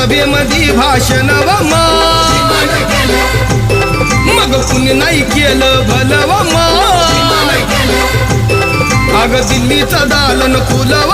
सभेमध्ये भाषण व मग कुणी नाही केलं भलं व अग दिल्लीचं दालन फुलव